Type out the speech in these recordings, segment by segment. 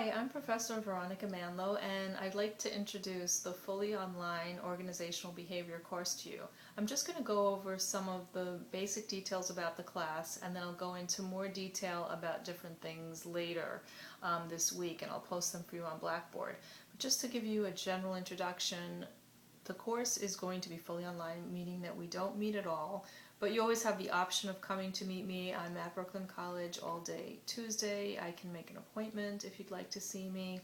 Hi, I'm Professor Veronica Manlow, and I'd like to introduce the fully online organizational behavior course to you. I'm just going to go over some of the basic details about the class, and then I'll go into more detail about different things later this week, and I'll post them for you on Blackboard. But just to give you a general introduction, the course is going to be fully online, meaning that we don't meet at all, but you always have the option of coming to meet me. I'm at Brooklyn College all day Tuesday. I can make an appointment if you'd like to see me.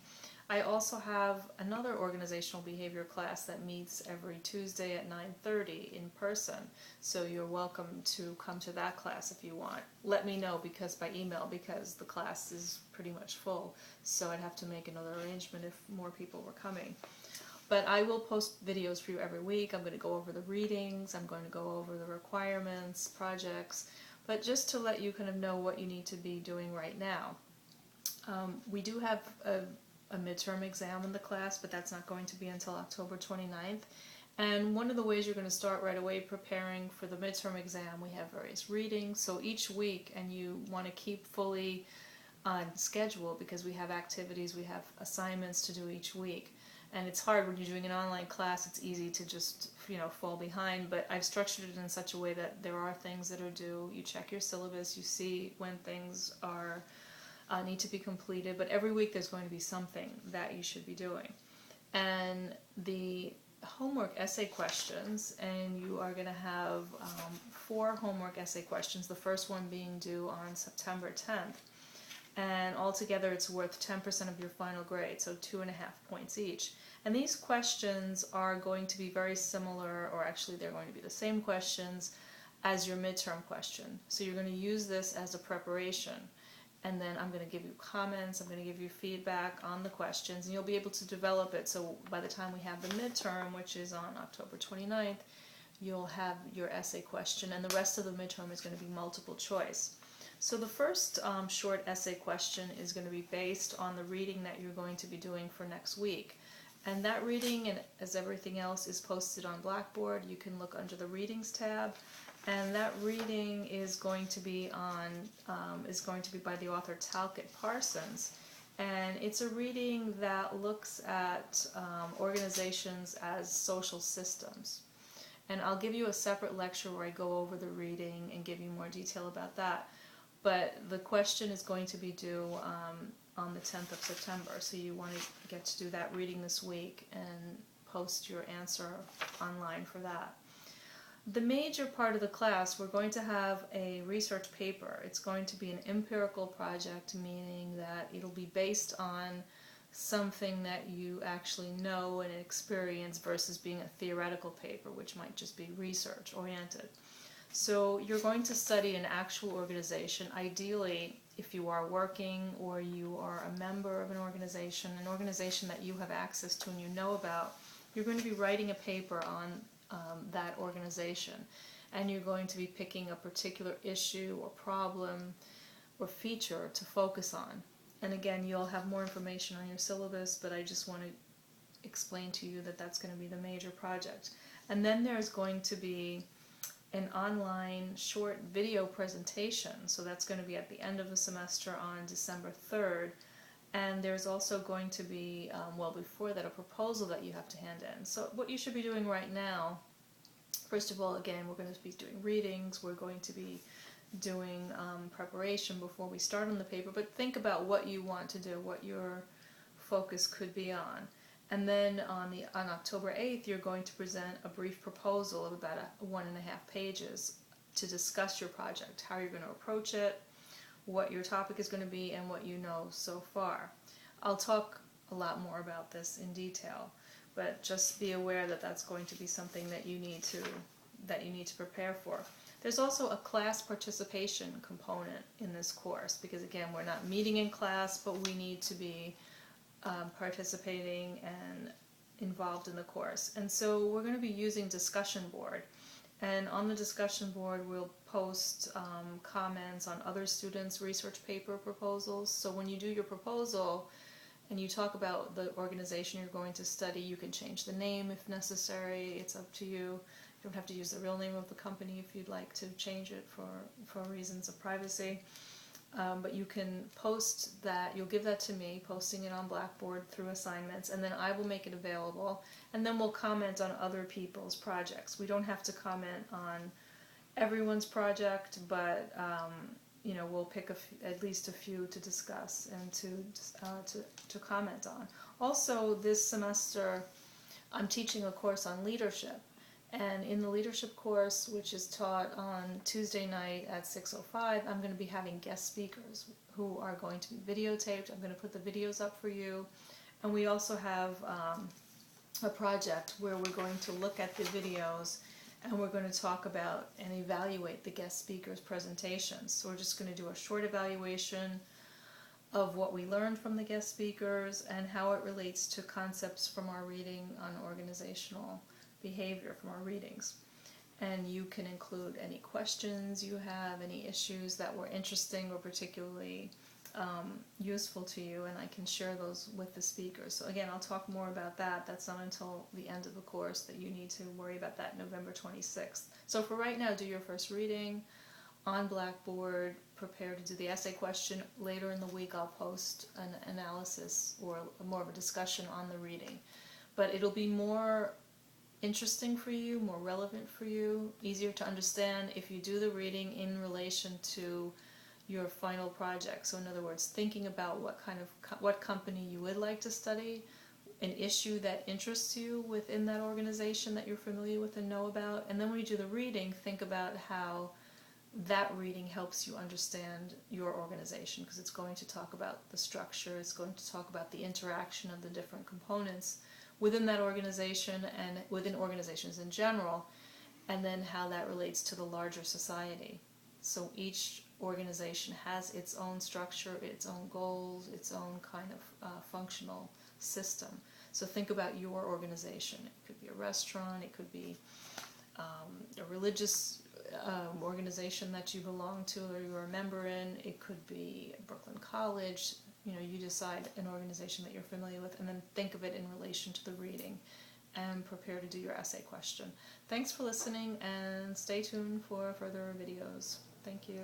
I also have another organizational behavior class that meets every Tuesday at 9:30 in person, so you're welcome to come to that class if you want. Let me know by email because the class is pretty much full, so I'd have to make another arrangement if more people were coming. But I will post videos for you every week. I'm going to go over the readings, I'm going to go over the requirements, projects, but just to let you kind of know what you need to be doing right now. We do have a midterm exam in the class, but that's not going to be until October 29th. And one of the ways you're going to start right away preparing for the midterm exam, we have various readings. So each week, and you want to keep fully on schedule because we have activities, we have assignments to do each week. And it's hard when you're doing an online class, it's easy to just, fall behind, but I've structured it in such a way that there are things that are due. You check your syllabus, you see when things are need to be completed, but every week there's going to be something that you should be doing. And the homework essay questions, and you are going to have 4 homework essay questions, the first one being due on September 10th. And altogether it's worth 10% of your final grade, so 2.5 points each. And these questions are going to be very similar, or actually they're going to be the same questions as your midterm question. So you're going to use this as a preparation. And then I'm going to give you comments, I'm going to give you feedback on the questions, and you'll be able to develop it. So by the time we have the midterm, which is on October 29th, you'll have your essay question, and the rest of the midterm is going to be multiple choice. So the first short essay question is going to be based on the reading that you're going to be doing for next week. And that reading, and as everything else, is posted on Blackboard. You can look under the Readings tab, and that reading is going to be by the author Talcott Parsons. And it's a reading that looks at organizations as social systems. And I'll give you a separate lecture where I go over the reading and give you more detail about that. But the question is going to be due on the 10th of September, so you want to get to do that reading this week and post your answer online for that. The major part of the class, we're going to have a research paper. It's going to be an empirical project, meaning that it'll be based on something that you actually know and experience versus being a theoretical paper, which might just be research oriented. So you're going to study an actual organization. Ideally, if you are working or you are a member of an organization that you have access to and you know about, you're going to be writing a paper on that organization. And you're going to be picking a particular issue or problem or feature to focus on. And again, you'll have more information on your syllabus, but I just want to explain to you that that's going to be the major project. And then there's going to be an online short video presentation, so that's going to be at the end of the semester on December 3rd, and there's also going to be, before that, a proposal that you have to hand in. So what you should be doing right now, first of all, again, we're going to be doing readings, we're going to be doing preparation before we start on the paper, but think about what you want to do, what your focus could be on. And then on October 8th, you're going to present a brief proposal of about 1.5 pages to discuss your project, how you're going to approach it, what your topic is going to be, and what you know so far. I'll talk a lot more about this in detail, but just be aware that that's going to be something that you need to prepare for. There's also a class participation component in this course, because again, we're not meeting in class, but we need to be participating and involved in the course. And so we're going to be using discussion board, and on the discussion board we'll post comments on other students' research paper proposals. So when you do your proposal and you talk about the organization you're going to study, you can change the name if necessary. It's up to you. You don't have to use the real name of the company if you'd like to change it for reasons of privacy. But you can post that, you'll give that to me, posting it on Blackboard through assignments, and then I will make it available, and then we'll comment on other people's projects. We don't have to comment on everyone's project, but we'll pick at least a few to discuss and to comment on. Also, this semester, I'm teaching a course on leadership. And in the leadership course, which is taught on Tuesday night at 6:05, I'm going to be having guest speakers who are going to be videotaped. I'm going to put the videos up for you. And we also have a project where we're going to look at the videos and we're going to talk about and evaluate the guest speakers' presentations. So we're just going to do a short evaluation of what we learned from the guest speakers and how it relates to concepts from our reading on organizational behavior from our readings. And you can include any questions you have, any issues that were interesting or particularly useful to you, and I can share those with the speakers. So again, I'll talk more about that. That's not until the end of the course that you need to worry about that, November 26th. So for right now, do your first reading on Blackboard, prepare to do the essay question. Later in the week I'll post an analysis or more of a discussion on the reading. But it'll be more interesting for you, more relevant for you, easier to understand if you do the reading in relation to your final project. So in other words, thinking about what company you would like to study, an issue that interests you within that organization that you're familiar with and know about, and then when you do the reading, think about how that reading helps you understand your organization, because it's going to talk about the structure, it's going to talk about the interaction of the different components within that organization and within organizations in general, and then how that relates to the larger society. So each organization has its own structure, its own goals, its own kind of functional system. So think about your organization. It could be a restaurant, it could be a religious organization that you belong to or you're a member in, it could be Brooklyn College. You decide an organization that you're familiar with, and then think of it in relation to the reading and prepare to do your essay question. Thanks for listening, and stay tuned for further videos. Thank you.